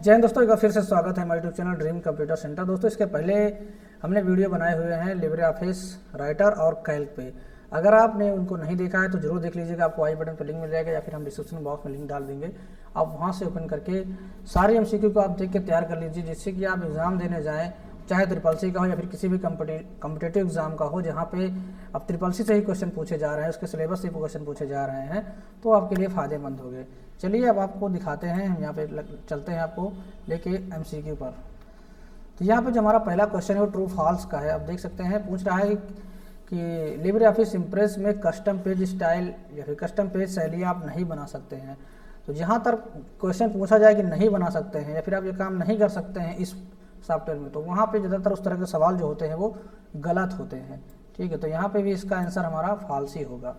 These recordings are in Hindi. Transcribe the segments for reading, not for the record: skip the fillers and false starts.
जय हिंद दोस्तों, एक बार फिर से स्वागत है हमारे YouTube channel dream computer centre. दोस्तों इसके पहले हमने वीडियो बनाए हुए हैं लिब्रे ऑफिस राइटर और कैल्क पे। अगर आपने उनको नहीं देखा है तो जरूर देख लीजिएगा, आपको आई बटन पर लिंक मिल जाएगा या फिर हम डिस्क्रिप्शन बॉक्स में लिंक डाल देंगे। आप वहाँ से ओपन करके सारे MCQ को आप देख के तैयार कर लीजिए, जिससे कि आप एग्ज़ाम देने जाएँ, चाहे SSC का हो या फिर किसी भी कम्पिटेटिव एग्जाम का हो, जहाँ पे अब SSC से ही क्वेश्चन पूछे जा रहे हैं, उसके सिलेबस से क्वेश्चन पूछे जा रहे हैं, तो आपके लिए फ़ायदेमंद हो गए। चलिए अब आपको दिखाते हैं, हम यहाँ पे चलते हैं आपको लेके MCQ पर। तो यहाँ पे जो हमारा पहला क्वेश्चन है वो ट्रू फॉल्स का है। आप देख सकते हैं पूछ रहा है कि लिब्रे ऑफिस इम्प्रेस में कस्टम पेज स्टाइल या फिर कस्टम पेज शैली आप नहीं बना सकते हैं। तो जहाँ तक क्वेश्चन पूछा जाए कि नहीं बना सकते हैं या फिर आप ये काम नहीं कर सकते हैं इस सॉफ्टवेयर में, तो वहाँ पे ज़्यादातर उस तरह के सवाल जो होते हैं वो गलत होते हैं। ठीक है, तो यहाँ पे भी इसका आंसर हमारा फॉल्स ही होगा,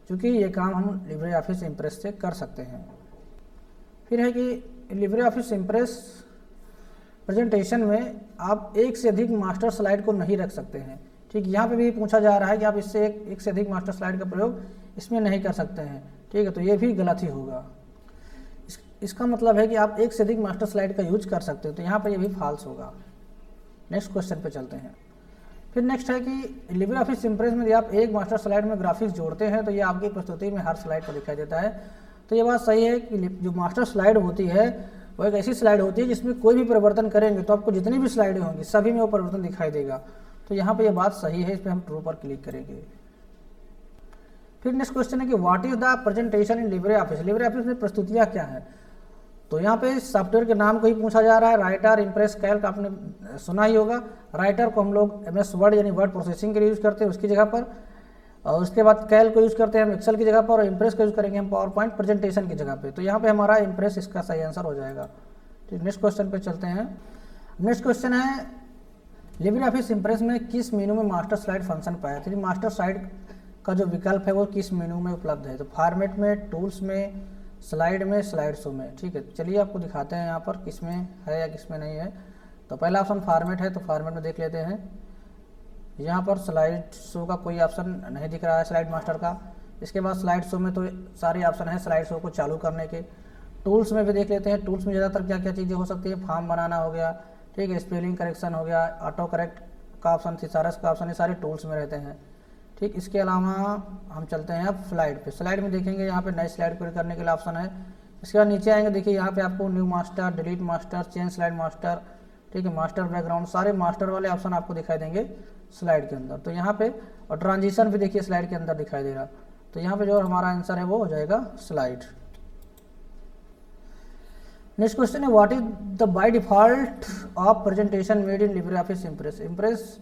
क्योंकि ये काम हम लिब्रे ऑफिस इम्प्रेस से कर सकते हैं। फिर है कि लिब्रे ऑफिस इम्प्रेस प्रेजेंटेशन में आप एक से अधिक मास्टर स्लाइड को नहीं रख सकते हैं। ठीक, यहाँ पे भी पूछा जा रहा है कि आप इससे एक से अधिक मास्टर स्लाइड का प्रयोग इसमें नहीं कर सकते हैं। ठीक है, तो ये भी गलत ही होगा। इसका मतलब है कि आप एक से अधिक मास्टर स्लाइड का यूज कर सकते हो, तो यहाँ पर ये भी फॉल्स होगा। नेक्स्ट क्वेश्चन पे चलते हैं। फिर नेक्स्ट है कि लिब्रे ऑफिस इम्प्रेस में यदि आप एक मास्टर स्लाइड में ग्राफिक्स जोड़ते हैं तो ये आपकी प्रस्तुति में हर स्लाइड पर दिखाई देता है। तो ये बात सही है कि जो मास्टर स्लाइड होती है वो एक ऐसी स्लाइड होती है जिसमें कोई भी परिवर्तन करेंगे तो आपको जितनी भी स्लाइडें होंगी सभी में वो परिवर्तन दिखाई देगा। तो यहाँ पर यह बात सही है, इस पर हम ट्रू पर क्लिक करेंगे। फिर नेक्स्ट क्वेश्चन है कि what is the presentation in Libre office. Libre office में प्रस्तुतियाँ क्या है? तो यहाँ पे सॉफ्टवेयर के नाम को ही पूछा जा रहा है। राइटर, इम्प्रेस, कैल्क आपने सुना ही होगा। राइटर को हम लोग MS वर्ड यानी वर्ड प्रोसेसिंग के लिए यूज़ करते हैं उसकी जगह पर, और उसके बाद कैल्क को यूज़ करते हैं हम एक्सेल की जगह पर, और इम्प्रेस को यूज़ करेंगे हम पावर पॉइंट प्रेजेंटेशन की जगह पे। तो यहाँ पे हमारा इम्प्रेस इसका सही आंसर हो जाएगा। ठीक, नेक्स्ट क्वेश्चन पे चलते हैं। नेक्स्ट क्वेश्चन है लिब्रे ऑफिस इम्प्रेस में किस मेनू में मास्टर स्लाइड फंक्शन पाया? तो मास्टर स्लाइड का जो विकल्प है वो किस मेनू में उपलब्ध है? तो फॉर्मेट में, टूल्स में, स्लाइड में, स्लाइड शो में। ठीक है, चलिए आपको दिखाते हैं यहाँ पर किस में है या किस में नहीं है। तो पहला ऑप्शन फॉर्मेट है, तो फॉर्मेट में देख लेते हैं। यहाँ पर स्लाइड शो का कोई ऑप्शन नहीं दिख रहा है स्लाइड मास्टर का। इसके बाद स्लाइड शो में तो सारे ऑप्शन हैं स्लाइड शो को चालू करने के। टूल्स में भी देख लेते हैं, टूल्स में ज़्यादातर क्या क्या चीज़ें हो सकती है। फॉर्म बनाना हो गया, ठीक है, स्पेलिंग करेक्शन हो गया, ऑटो करेक्ट का ऑप्शन, थिसारस का ऑप्शन, ये सारे टूल्स में रहते हैं। ठीक, इसके अलावा हम चलते हैं अब स्लाइड पे। स्लाइड में देखेंगे यहाँ पे नई स्लाइड क्रिएट करने के लिए ऑप्शन है। इसके बाद नीचे आएंगे, देखिए यहाँ पे आपको new master, delete master, change slide master, ठीक है, मास्टर बैकग्राउंड, सारे मास्टर वाले ऑप्शन आपको दिखाई देंगे स्लाइड के अंदर। तो यहाँ पे और ट्रांजिशन भी देखिए स्लाइड के अंदर दिखाई दे रहा। तो यहाँ पे जो हमारा आंसर है वो हो जाएगा स्लाइड। नेक्स्ट क्वेश्चन है what is the by default of presentation made in LibreOffice impress. Impress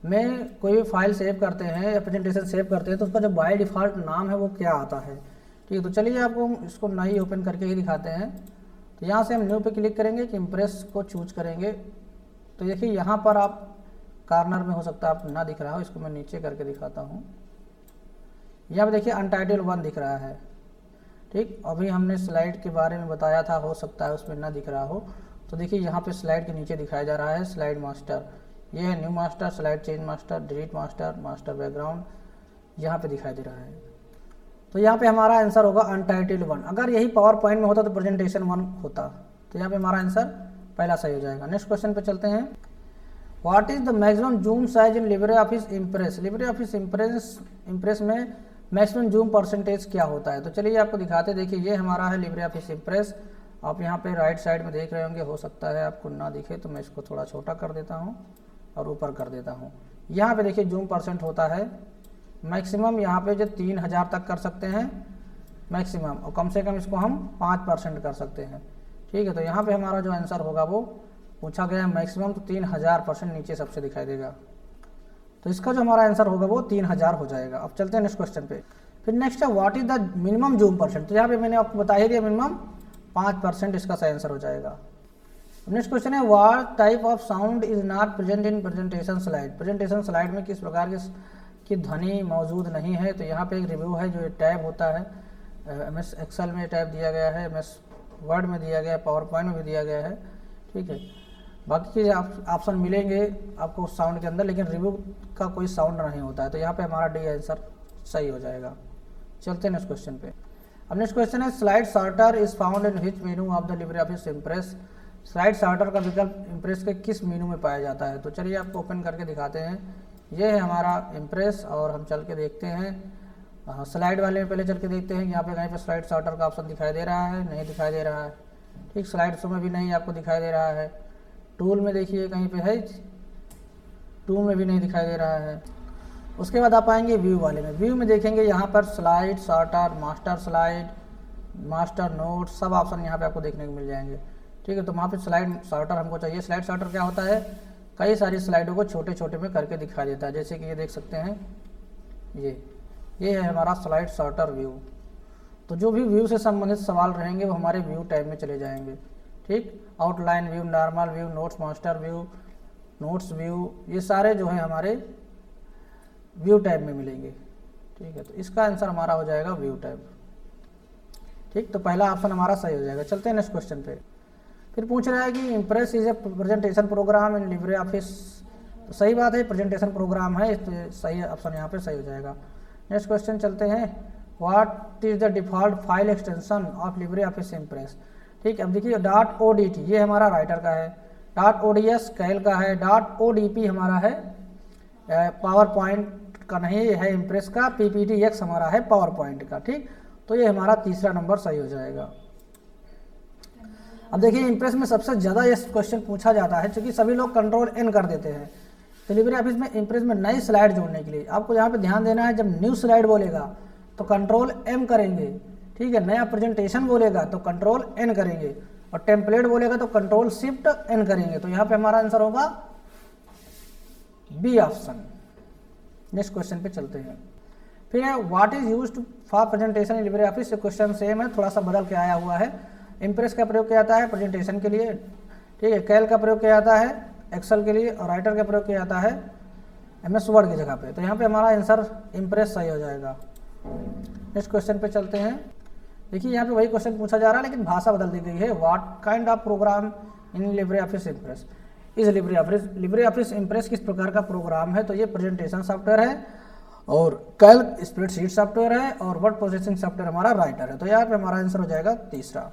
में कोई भी फाइल सेव करते हैं या प्रेजेंटेशन सेव करते हैं तो उसका जो बाय डिफ़ॉल्ट नाम है वो क्या आता है? ठीक है, तो चलिए आपको इसको नई ओपन करके ही दिखाते हैं। तो यहाँ से हम न्यू पे क्लिक करेंगे कि इम्प्रेस को चूज करेंगे। तो देखिए यहाँ पर आप कॉर्नर में हो सकता है आप ना दिख रहा हो, इसको मैं नीचे करके दिखाता हूँ। यहाँ पर देखिए अनटाइटल 1 दिख रहा है। ठीक, अभी हमने स्लाइड के बारे में बताया था, हो सकता है उसमें ना दिख रहा हो। तो देखिए यहाँ पे स्लाइड के नीचे दिखाया जा रहा है स्लाइड मास्टर, ये है new master, slide change master, delete master, master background, यहाँ पे दिखाई दे रहा है। तो यहाँ पे हमारा आंसर होगा अनटाइटल्ड 1। अगर यही पावर पॉइंट में होता तो प्रेजेंटेशन 1 होता। तो यहाँ पे हमारा आंसर पहला सही हो जाएगा। नेक्स्ट क्वेश्चन पे चलते हैं। What is the maximum zoom size in LibreOffice impress. Libre office impress में मैक्सिमम जूम परसेंटेज क्या होता है? तो चलिए आपको दिखाते। देखिए ये हमारा है लिब्रे ऑफिस इम्प्रेस। आप यहाँ पे राइट साइड में देख रहे होंगे, हो सकता है आपको ना दिखे तो मैं इसको थोड़ा छोटा कर देता हूँ और ऊपर कर देता हूँ। यहाँ पे देखिए जूम परसेंट होता है मैक्सिमम, यहाँ पे जो 3000 तक कर सकते हैं मैक्सिमम, और कम से कम इसको हम 5% कर सकते हैं। ठीक है, तो यहाँ पे हमारा जो आंसर होगा वो पूछा गया है मैक्सिमम, तो 3000% नीचे सबसे दिखाई देगा। तो इसका जो हमारा आंसर होगा वो 3000 हो जाएगा। अब चलते हैं नेक्स्ट क्वेश्चन पे। फिर नेक्स्ट है what is the minimum zoom percent. तो यहाँ पे मैंने आपको बता ही दिया मिनिमम 5%, इसका सही आंसर हो जाएगा। नेक्स्ट क्वेश्चन है what type of sound is not present in presentation slide. Presentation slide में किस प्रकार की ध्वनि मौजूद नहीं है? तो यहाँ पे एक रिव्यू है, जो टैब होता है MS एक्सेल में टैब दिया गया है, MS वर्ड में दिया गया है, पावर पॉइंट में भी दिया गया है। ठीक है, बाकी के ऑप्शन मिलेंगे आपको साउंड के अंदर, लेकिन रिव्यू का कोई साउंड नहीं होता है। तो यहाँ पे हमारा डी आंसर सही हो जाएगा। चलते हैं नेक्स्ट क्वेश्चन पे। अब नेक्स्ट क्वेश्चन है slide sorter is found in which menu of the Libre office impress. Slide sorter का विकल्प इम्प्रेस के किस मेनू में पाया जाता है? तो चलिए आपको ओपन करके दिखाते हैं। ये है हमारा इम्प्रेस और हम चल के देखते हैं। स्लाइड वाले में पहले चल के देखते हैं। यहाँ पे कहीं पे स्लाइड सॉर्टर का ऑप्शन दिखाई दे रहा है? नहीं दिखाई दे रहा है। ठीक, स्लाइड शो में भी नहीं आपको दिखाई दे रहा है। टूल में देखिए कहीं पे है, टूल में भी नहीं दिखाई दे रहा है। उसके बाद आप आएंगे व्यू वाले में। व्यू में देखेंगे यहाँ पर slide sorter, master slide, master note, सब ऑप्शन यहाँ पे आपको देखने को मिल जाएंगे। ठीक है, तो वहाँ पे स्लाइड सॉर्टर हमको चाहिए। स्लाइड सॉर्टर क्या होता है? कई सारी स्लाइडों को छोटे छोटे में करके दिखा देता है। जैसे कि ये देख सकते हैं, ये है हमारा स्लाइड सॉर्टर व्यू। तो जो भी व्यू से संबंधित सवाल रहेंगे वो हमारे व्यू टैब में चले जाएंगे। ठीक, outline view, normal view, notes master view, notes view, ये सारे जो है हमारे व्यू टैब में मिलेंगे। ठीक है, तो इसका आंसर हमारा हो जाएगा व्यू टैब। ठीक, तो पहला ऑप्शन हमारा सही हो जाएगा। चलते हैं नेक्स्ट क्वेश्चन पे। फिर पूछ रहा है कि impress is a presentation programme in Libre office. तो सही बात है, प्रेजेंटेशन प्रोग्राम है, तो सही ऑप्शन यहाँ पे सही हो जाएगा। नेक्स्ट क्वेश्चन चलते हैं। What is the default file extension of Libre office impress? ठीक है, अब देखिए .odt ये हमारा राइटर का है, .ods कैल का है, .odp हमारा है पावर पॉइंट का नहीं है इम्प्रेस का, PPTX हमारा है पावर पॉइंट का। ठीक, तो ये हमारा तीसरा नंबर सही हो जाएगा। अब देखिए इम्प्रेस में सबसे ज़्यादा ये क्वेश्चन पूछा जाता है, क्योंकि सभी लोग कंट्रोल N कर देते हैं। तो लिब्रे ऑफिस में इम्प्रेस में नई स्लाइड जोड़ने के लिए आपको यहाँ पे ध्यान देना है, जब न्यू स्लाइड बोलेगा तो कंट्रोल M करेंगे। ठीक है, नया प्रेजेंटेशन बोलेगा तो कंट्रोल N करेंगे, और टेम्पलेट बोलेगा तो कंट्रोल शिफ्ट N करेंगे। तो यहाँ पे हमारा आंसर होगा बी ऑप्शन। नेक्स्ट क्वेश्चन पे चलते हैं। फिर है what is used for presentation in Libre office. Question same है, थोड़ा सा बदल के आया हुआ है। इम्प्रेस का प्रयोग किया जाता है प्रेजेंटेशन के लिए। ठीक है, कैल का प्रयोग किया जाता है एक्सेल के लिए, और राइटर का प्रयोग किया जाता है MS वर्ड की जगह पे। तो यहाँ पे हमारा आंसर इम्प्रेस सही हो जाएगा। नेक्स्ट क्वेश्चन पे चलते हैं। देखिए यहाँ पे वही क्वेश्चन पूछा जा रहा है, लेकिन भाषा बदल दी गई है। What kind of program in LibreOffice Impress is LibreOffice Impress किस प्रकार का प्रोग्राम है? तो ये प्रेजेंटेशन सॉफ्टवेयर है, और कैल्क स्प्रेडशीट सॉफ्टवेयर है, और वर्ड प्रोसेसिंग सॉफ्टवेयर हमारा राइटर है। तो यहाँ पे हमारा आंसर हो जाएगा तीसरा।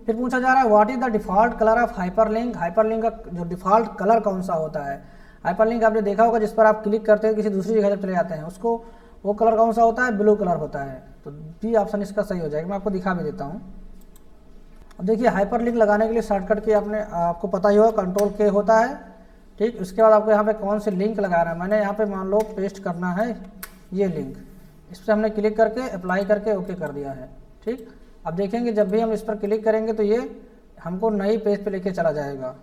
फिर पूछा जा रहा है what is the default colour of hyperlink. Hyperlink का जो डिफॉल्ट कलर कौन सा होता है? हाइपरलिंक आपने देखा होगा, जिस पर आप क्लिक करते हैं किसी दूसरी जगह जब चले जाते हैं, उसको वो कलर कौन सा होता है? ब्लू कलर होता है। तो बी ऑप्शन इसका सही हो जाएगा। मैं आपको दिखा भी देता हूँ। अब देखिए हाइपरलिंक लगाने के लिए शॉर्टकट की आपको पता ही होगा, कंट्रोल K होता है। ठीक, उसके बाद आपको यहाँ पे कौन से लिंक लगाना है, मैंने यहाँ पे मान लो पेस्ट करना है ये लिंक, इस पर हमने क्लिक करके अप्लाई करके ओके कर दिया है। ठीक, अब देखेंगे जब भी हम इस पर क्लिक करेंगे तो ये हमको नई पेज पे लेके चला जाएगा।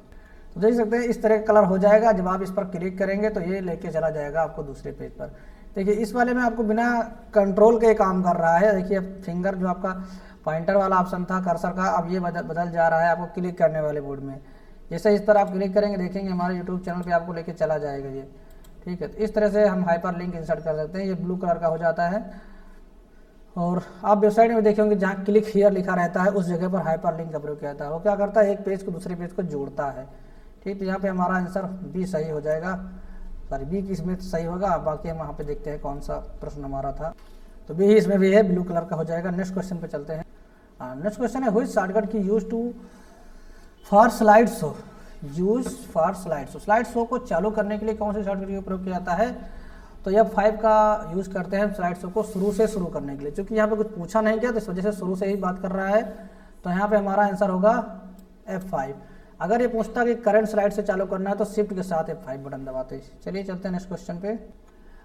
तो देख सकते हैं इस तरह का कलर हो जाएगा। जब आप इस पर क्लिक करेंगे तो ये लेके चला जाएगा आपको दूसरे पेज पर। देखिए इस वाले में आपको बिना कंट्रोल के काम कर रहा है। देखिए फिंगर जो आपका पॉइंटर वाला ऑप्शन था कर्सर का, अब ये बदल जा रहा है आपको क्लिक करने वाले बोर्ड में। जैसे इस तरह आप क्लिक करेंगे देखेंगे हमारे यूट्यूब चैनल पे आपको लेके चला जाएगा ये। ठीक है, तो इस तरह से हम हाइपर लिंक इंसर्ट कर सकते हैं। ये ब्लू कलर का हो जाता है, और आप वेबसाइट में देखेंगे जहाँ क्लिक हियर लिखा रहता है उस जगह पर हाइपर लिंक का प्रयोग किया जाता है। वो क्या करता है? एक पेज को दूसरे पेज को जोड़ता है। ठीक, तो यहाँ पे हमारा आंसर बी सही हो जाएगा। सॉरी, बी की इसमें सही होगा। बाकी हम वहाँ पे देखते हैं कौन सा प्रश्न हमारा था। तो बी ही इसमें भी है, ब्लू कलर का हो जाएगा। नेक्स्ट क्वेश्चन पे चलते हैं। नेक्स्ट क्वेश्चन है which shortcut key use to for slide show. Use for slide show, slide show को चालू करने के लिए कौन से शॉर्टकट का प्रयोग किया जाता है? तो F5 का यूज करते हैं स्लाइड शो को शुरू करने के लिए। क्योंकि यहाँ पे कुछ पूछा नहीं गया तो इस वजह से शुरू से ही बात कर रहा है। तो यहाँ पे हमारा आंसर होगा F5। अगर ये पूछता कि करंट स्लाइड से चालू करना है तो शिफ्ट के साथ F5 बटन दबाते। चलिए चलते हैं नेक्स्ट क्वेश्चन पे।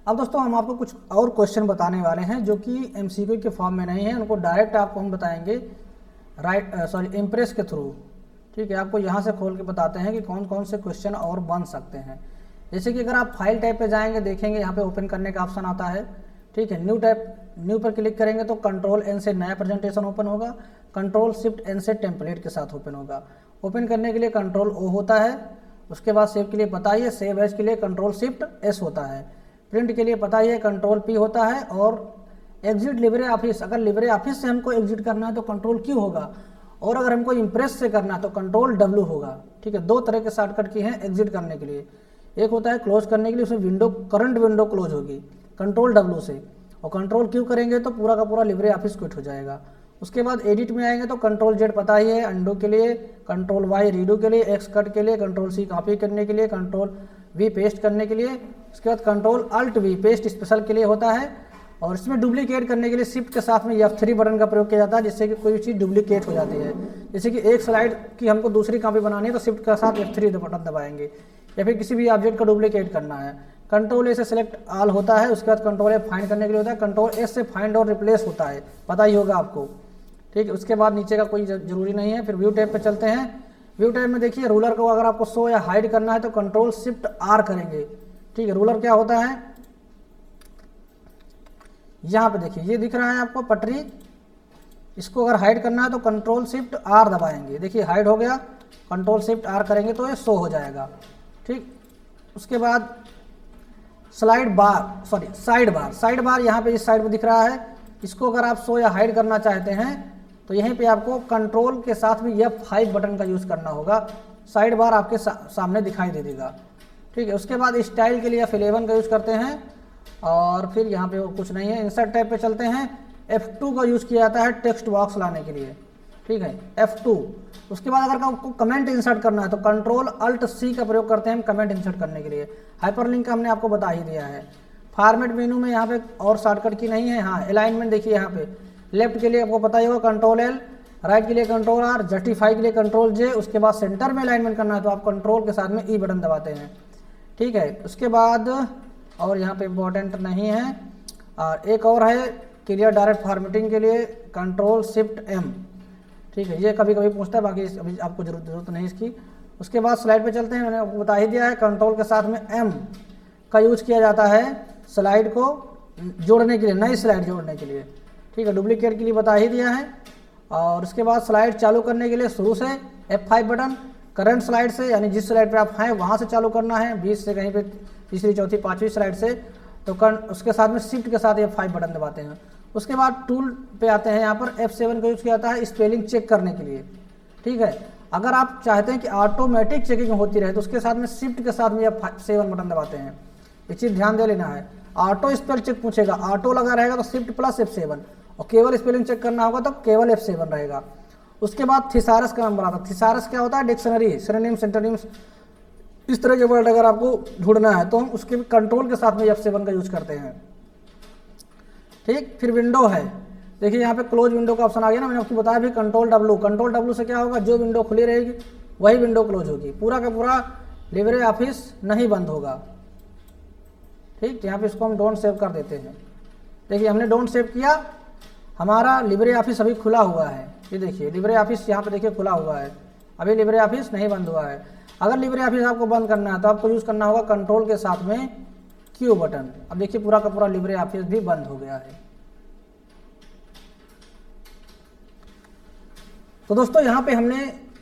अब दोस्तों हम आपको कुछ और क्वेश्चन बताने वाले हैं जो कि MCQ के फॉर्म में नहीं है, उनको डायरेक्ट आपको हम बताएंगे इम्प्रेस के थ्रू। ठीक है, आपको यहाँ से खोल के बताते हैं कि कौन कौन से क्वेश्चन और बन सकते हैं। जैसे कि अगर आप फाइल टाइप पे जाएंगे देखेंगे यहाँ पे ओपन करने का ऑप्शन आता है। ठीक है, न्यू पर क्लिक करेंगे तो कंट्रोल N से नया प्रेजेंटेशन ओपन होगा, कंट्रोल शिफ्ट N से टेम्पलेट के साथ ओपन होगा। ओपन करने के लिए कंट्रोल O होता है। उसके बाद सेव के लिए पता ही है, सेव एज के लिए कंट्रोल शिफ्ट S होता है। प्रिंट के लिए पता ही है कंट्रोल P होता है। और एग्जिट लिब्रे ऑफिस, अगर लिब्रे ऑफिस से हमको एग्जिट करना है तो कंट्रोल Q होगा, और अगर हमको इम्प्रेस से करना है तो कंट्रोल W होगा। ठीक है, दो तरह के शॉर्टकट की हैं एग्जिट करने के लिए। एक होता है क्लोज करने के लिए, उसमें करंट विंडो क्लोज होगी कंट्रोल W से, और कंट्रोल Q करेंगे तो पूरा का पूरा लिब्रे ऑफिस क्विट हो जाएगा। उसके बाद एडिट में आएंगे तो कंट्रोल जेड पता ही है अंडू के लिए, कंट्रोल वाई रीडू के लिए, एक्स कट के लिए, कंट्रोल सी कॉपी करने के लिए, कंट्रोल वी पेस्ट करने के लिए, उसके बाद control alt V paste special के लिए होता है। और इसमें डुप्लीकेट करने के लिए शिफ्ट के साथ में F3 बटन का प्रयोग किया जाता है, जिससे कि कोई भी चीज़ डुप्लीकेट हो जाती है। जैसे कि एक स्लाइड की हमको दूसरी कॉपी बनानी है तो शिफ्ट के साथ F3 बटन दबाएंगे, या फिर किसी भी ऑब्जेक्ट का डुप्लीकेट करना है। कंट्रोल ए से सिलेक्ट ऑल होता है, उसके बाद कंट्रोल ए फाइंड करने के लिए होता है, कंट्रोल एस से फाइंड और रिप्लेस होता है, पता ही होगा आपको। ठीक है, उसके बाद नीचे का कोई जरूरी नहीं है। फिर व्यू टैब पे चलते हैं। व्यू टैब में देखिए रूलर को अगर आपको शो या हाइड करना है तो कंट्रोल शिफ्ट आर करेंगे। ठीक है, रूलर क्या होता है, यहाँ पे देखिए ये दिख रहा है आपको पटरी, इसको अगर हाइड करना है तो कंट्रोल शिफ्ट आर दबाएंगे। देखिए हाइड हो गया, कंट्रोल शिफ्ट आर करेंगे तो ये शो हो जाएगा। ठीक, उसके बाद साइड बार यहाँ पे इस साइड में दिख रहा है, इसको अगर आप शो या हाइड करना चाहते हैं तो यहीं पे आपको कंट्रोल के साथ में F5 बटन का यूज़ करना होगा, साइड बार आपके सामने दिखाई दे देगा। ठीक है, उसके बाद स्टाइल के लिए F11 का यूज़ करते हैं, और फिर यहाँ पे कुछ नहीं है। इंसर्ट टैब पे चलते हैं। F2 का यूज़ किया जाता है टेक्स्ट बॉक्स लाने के लिए। ठीक है, F2। उसके बाद अगर आपको कमेंट इंसर्ट करना है तो कंट्रोल अल्ट सी का प्रयोग करते हैं हम कमेंट इंसर्ट करने के लिए। हाइपरलिंक का हमने आपको बता ही दिया है। फॉर्मेट मेनू में यहाँ पे और शॉर्टकट की नहीं है। हाँ, अलाइनमेंट देखिए यहाँ पे लेफ्ट के लिए आपको पता ही होगा कंट्रोल एल, राइट के लिए कंट्रोल आर, जस्टिफाई के लिए कंट्रोल जे। उसके बाद सेंटर में अलाइनमेंट करना है तो आप कंट्रोल के साथ में ई बटन दबाते हैं। ठीक है, उसके बाद और यहाँ पे इम्पोर्टेंट नहीं है, और एक और है क्लियर डायरेक्ट फॉर्मेटिंग के लिए कंट्रोल शिफ्ट एम। ठीक है, ये कभी कभी पूछता है, बाकी अभी आपको जरूरत नहीं इसकी। उसके बाद स्लाइड पे चलते हैं। मैंने आपको बता ही दिया है कंट्रोल के साथ में एम का यूज किया जाता है स्लाइड को जोड़ने के लिए, नई स्लाइड जोड़ने के लिए। ठीक है, डुप्लीकेट के लिए बता ही दिया है। और उसके बाद स्लाइड चालू करने के लिए शुरू से F5 बटन, करंट स्लाइड से यानी जिस स्लाइड पे आप हैं वहाँ से चालू करना है, 20 से कहीं पे तीसरी चौथी पाँचवीं स्लाइड से, तो उसके साथ में शिफ्ट के साथ F5 बटन दबाते हैं। उसके बाद टूल पे आते हैं, यहाँ पर F7 का यूज़ किया जाता है स्पेलिंग चेक करने के लिए। ठीक है, अगर आप चाहते हैं कि ऑटोमेटिक चेकिंग होती रहे तो उसके साथ में शिफ्ट के साथ में F7 बटन दबाते हैं। ये चीज़ ध्यान दे लेना है। ऑटो स्पेल चेक पूछेगा, ऑटो लगा रहेगा तो शिफ्ट प्लस F7, और केवल स्पेलिंग चेक करना होगा तो केवल F7 रहेगा। उसके बाद थिसारस का नंबर आता है। थिसारस क्या होता है, डिक्शनरी, सिनोनिम्स, एंटोनिम्स, इस तरह के वर्ड अगर आपको ढूंढना है तो हम उसके कंट्रोल के साथ में F7 का यूज करते हैं। ठीक, फिर विंडो है। देखिए यहाँ पे क्लोज विंडो का ऑप्शन आ गया ना, मैंने आपको बताया भी कंट्रोल डब्लू से क्या होगा, जो विंडो खुली रहेगी वही विंडो क्लोज होगी, पूरा का पूरा लिब्रे ऑफिस नहीं बंद होगा। ठीक, तो यहाँ पे इसको हम डोंट सेव कर देते हैं। देखिए हमने डोंट सेव किया, हमारा लिब्रे ऑफिस अभी खुला हुआ है। ये देखिए लिब्रे ऑफिस यहाँ पे देखिए खुला हुआ है, अभी लिब्रे ऑफिस नहीं बंद हुआ है। अगर लिब्रे ऑफिस आपको बंद करना है तो आपको यूज़ करना होगा कंट्रोल के साथ में क्यू बटन। अब देखिए पूरा का पूरा लिब्रे ऑफिस भी बंद हो गया है। तो दोस्तों यहाँ पे हमने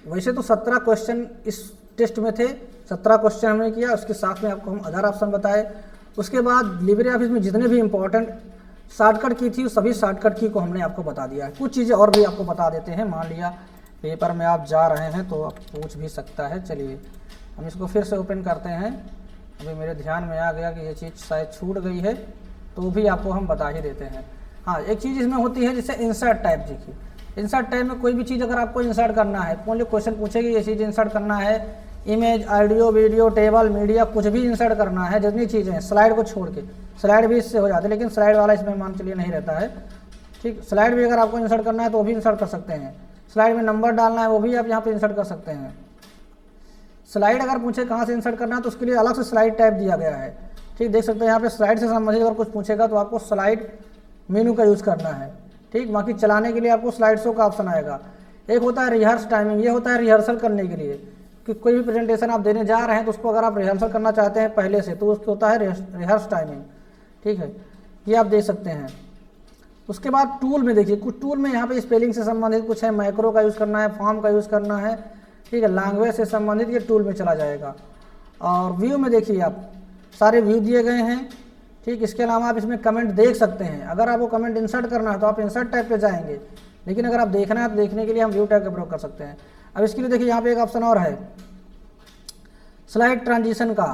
वैसे तो 17 क्वेश्चन इस टेस्ट में थे, 17 क्वेश्चन हमने किया, उसके साथ में आपको हम अदर ऑप्शन बताए। उसके बाद लिब्रे ऑफिस में जितने भी इंपॉर्टेंट शॉर्टकट की थी सभी शॉर्टकट की को हमने आपको बता दिया है। कुछ चीज़ें और भी आपको बता देते हैं, मान लिया पेपर में आप जा रहे हैं तो आप पूछ भी सकता है। चलिए हम इसको फिर से ओपन करते हैं। अभी मेरे ध्यान में आ गया कि ये चीज़ शायद छूट गई है, तो भी आपको हम बता ही देते हैं। हाँ, एक चीज़ इसमें होती है जिससे इंसर्ट टाइप। देखिए इंसर्ट टाइप में कोई भी चीज़ अगर आपको इंसर्ट करना है, कौन जो क्वेश्चन पूछेगी ये चीज़ इंसर्ट करना है, image, audio, video, table, media, कुछ भी इंसर्ट करना है, जितनी चीज़ें हैं स्लाइड को छोड़ के, स्लाइड भी इससे हो जाती है लेकिन स्लाइड वाला इसमें मान चलिए नहीं रहता है। ठीक, स्लाइड भी अगर आपको इंसर्ट करना है तो वो भी इंसर्ट कर सकते हैं। स्लाइड में नंबर डालना है वो भी आप यहाँ पे इंसर्ट कर सकते हैं। स्लाइड अगर पूछे कहाँ से इंसर्ट करना है तो उसके लिए अलग से स्लाइड टाइप दिया गया है। ठीक, देख सकते हैं यहाँ पे स्लाइड से संबंधित अगर कुछ पूछेगा तो आपको स्लाइड मेनू का यूज़ करना है। ठीक, बाकी चलाने के लिए आपको स्लाइड शो का ऑप्शन आएगा। एक होता है रिहर्स टाइमिंग, ये होता है रिहर्सल करने के लिए कि कोई भी प्रेजेंटेशन आप देने जा रहे हैं तो उसको अगर आप रिहर्सल करना चाहते हैं पहले से तो उसको होता है रिहर्स टाइमिंग। ठीक है, ये आप देख सकते हैं। उसके बाद टूल में देखिए, कुछ टूल में यहाँ पे स्पेलिंग से संबंधित कुछ है, मैक्रो का यूज़ करना है, फॉर्म का यूज़ करना है। ठीक है, लैंग्वेज से संबंधित ये टूल में चला जाएगा। और व्यू में देखिए आप सारे व्यू दिए गए हैं। ठीक, इसके अलावा आप इसमें कमेंट देख सकते हैं। अगर आपको कमेंट इंसर्ट करना है तो आप इंसर्ट टैब पे जाएंगे, लेकिन अगर आप देखना है तो देखने के लिए हम व्यू टैब का प्रयोग कर सकते हैं। अब इसके लिए देखिए यहाँ पे एक ऑप्शन और है स्लाइड ट्रांजिशन का।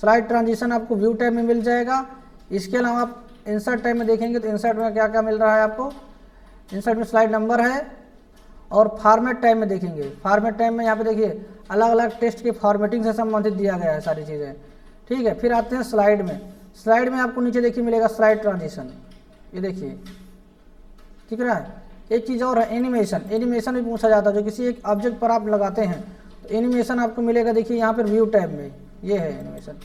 स्लाइड ट्रांजिशन आपको व्यू टैब में मिल जाएगा। इसके अलावा आप इंसर्ट टैब में देखेंगे तो इंसर्ट में क्या क्या मिल रहा है आपको, इन साइड में स्लाइड नंबर है और फॉर्मेट टाइम में देखेंगे। फॉर्मेट टाइम में यहाँ पे देखिए अलग अलग टेस्ट की फॉर्मेटिंग से संबंधित दिया गया है सारी चीज़ें, ठीक है। फिर आते हैं स्लाइड में। स्लाइड में आपको नीचे देखिए मिलेगा स्लाइड ट्रांजिशन, ये देखिए ठीक रहा है। एक चीज़ और है एनिमेशन। एनिमेशन भी पूछा जाता है, जो किसी एक ऑब्जेक्ट पर आप लगाते हैं तो एनिमेशन आपको मिलेगा। देखिए यहाँ पर व्यू टैब में ये है एनिमेशन।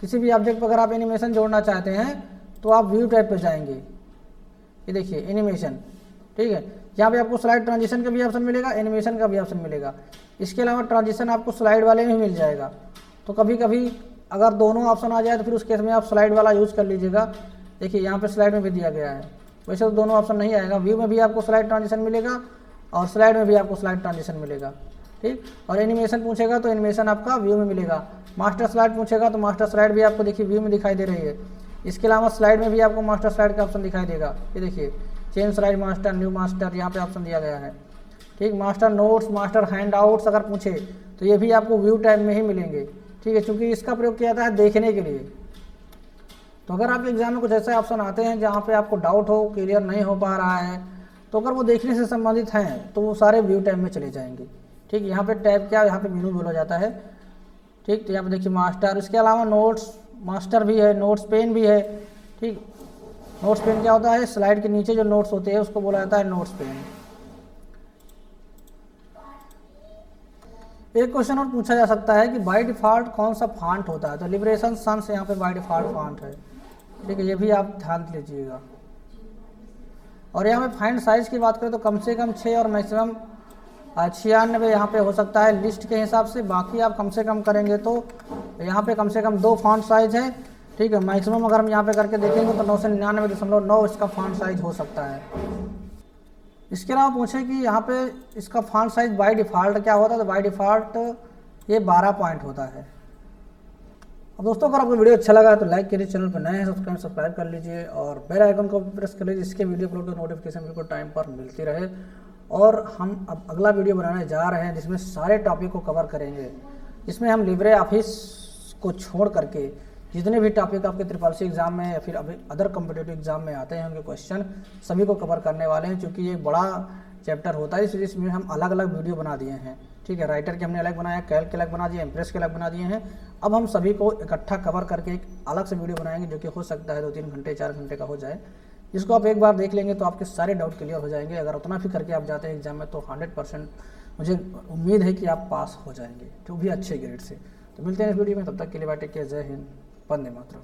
किसी भी ऑब्जेक्ट पर अगर आप एनिमेशन जोड़ना चाहते हैं तो आप व्यू टैब पर जाएंगे, ये देखिए एनिमेशन, ठीक है। यहाँ पे आपको स्लाइड ट्रांजिशन का भी ऑप्शन मिलेगा, एनिमेशन का भी ऑप्शन मिलेगा। इसके अलावा ट्रांजिशन आपको स्लाइड वाले में मिल जाएगा। तो कभी कभी अगर दोनों ऑप्शन आ जाए तो फिर उस केस में आप स्लाइड वाला यूज़ कर लीजिएगा। देखिए यहाँ पे स्लाइड में भी दिया गया है, वैसे तो दोनों ऑप्शन नहीं आएगा। व्यू में भी आपको स्लाइड ट्रांजिशन मिलेगा और स्लाइड में भी आपको स्लाइड ट्रांजिशन मिलेगा, ठीक। और एनिमेशन पूछेगा तो एनिमेशन आपका व्यू में मिलेगा। मास्टर स्लाइड पूछेगा तो मास्टर स्लाइड भी आपको देखिए व्यू में दिखाई दे रही है। इसके अलावा स्लाइड में भी आपको मास्टर स्लाइड का ऑप्शन दिखाई देगा, ये देखिए change slide master, new master, यहाँ पे ऑप्शन दिया गया है, ठीक। Master notes, master hand outs अगर पूछे तो ये भी आपको व्यू टाइप में ही मिलेंगे, ठीक है, क्योंकि इसका प्रयोग किया जाता है देखने के लिए। तो अगर आपके एग्जाम में कुछ ऐसे ऑप्शन आते हैं जहाँ पे आपको डाउट हो, क्लियर नहीं हो पा रहा है, तो अगर वो देखने से संबंधित हैं तो वो सारे व्यू टाइप में चले जाएंगे, ठीक। यहाँ पे टैब क्या, यहाँ पे मेनू बोला जाता है, ठीक। तो यहाँ पे देखिए मास्टर, इसके अलावा नोट्स मास्टर भी है, नोट्स पेन भी है, ठीक। नोट्स पेन क्या होता है, स्लाइड के नीचे जो नोट्स होते हैं उसको बोला जाता है नोट्स पेन। एक क्वेश्चन और पूछा जा सकता है कि बाय डिफ़ॉल्ट कौन सा फॉन्ट होता है, तो लिबरेशन सन्स यहाँ पे बाय डिफ़ॉल्ट फॉन्ट है, ठीक है, ये भी आप ध्यान लीजिएगा। और यहाँ पे फाइंड साइज़ की बात करें तो कम से कम 6 और मैक्सिमम 96 यहाँ पे हो सकता है लिस्ट के हिसाब से। बाकी आप कम से कम करेंगे तो यहाँ पे कम से कम 2 फॉन्ट साइज़ है, ठीक है। मैक्सिमम अगर हम यहाँ पे करके देखेंगे तो 999.9 इसका फॉन्ट साइज़ हो सकता है। इसके अलावा पूछे कि यहाँ पे इसका फॉन्ट साइज़ बाय डिफ़ॉल्ट क्या होता है, तो बाय डिफ़ॉल्ट ये 12 पॉइंट होता है। अब दोस्तों अगर आपको वीडियो अच्छा लगा तो लाइक करिए, चैनल पर नए हैं सब्सक्राइब कर लीजिए और बेल आइकन को प्रेस कर लीजिए, जिसके वीडियो अपलोड की नोटिफिकेशन बिल्कुल टाइम पर मिलती रहे। और हम अब अगला वीडियो बनाने जा रहे हैं जिसमें सारे टॉपिक को कवर करेंगे, जिसमें हम लिब्रे ऑफिस को छोड़ करके जितने भी टॉपिक आपके SSC एग्ज़ाम में या फिर अभी अदर कॉम्पिटिटिव एग्ज़ाम में आते हैं उनके क्वेश्चन सभी को कवर करने वाले हैं, क्योंकि ये बड़ा चैप्टर होता है, इसलिए इसमें हम अलग अलग वीडियो बना दिए हैं, ठीक है। राइटर के हमने अलग बनाया, कैल्क के अलग बना दिए, इम्प्रेस के अलग बना दिए हैं। अब हम सभी को इकट्ठा कवर करके एक अलग से वीडियो बनाएंगे, जो कि हो सकता है 2-3 घंटे 4 घंटे का हो जाए। इसको आप एक बार देख लेंगे तो आपके सारे डाउट क्लियर हो जाएंगे। अगर उतना भी करके आप जाते हैं एग्जाम में तो 100% मुझे उम्मीद है कि आप पास हो जाएंगे, जो भी अच्छे ग्रेड से। तो मिलते हैं इस वीडियो में, तब तक के लिए बाय टेक केयर, जय हिंद, वंदे मातरम।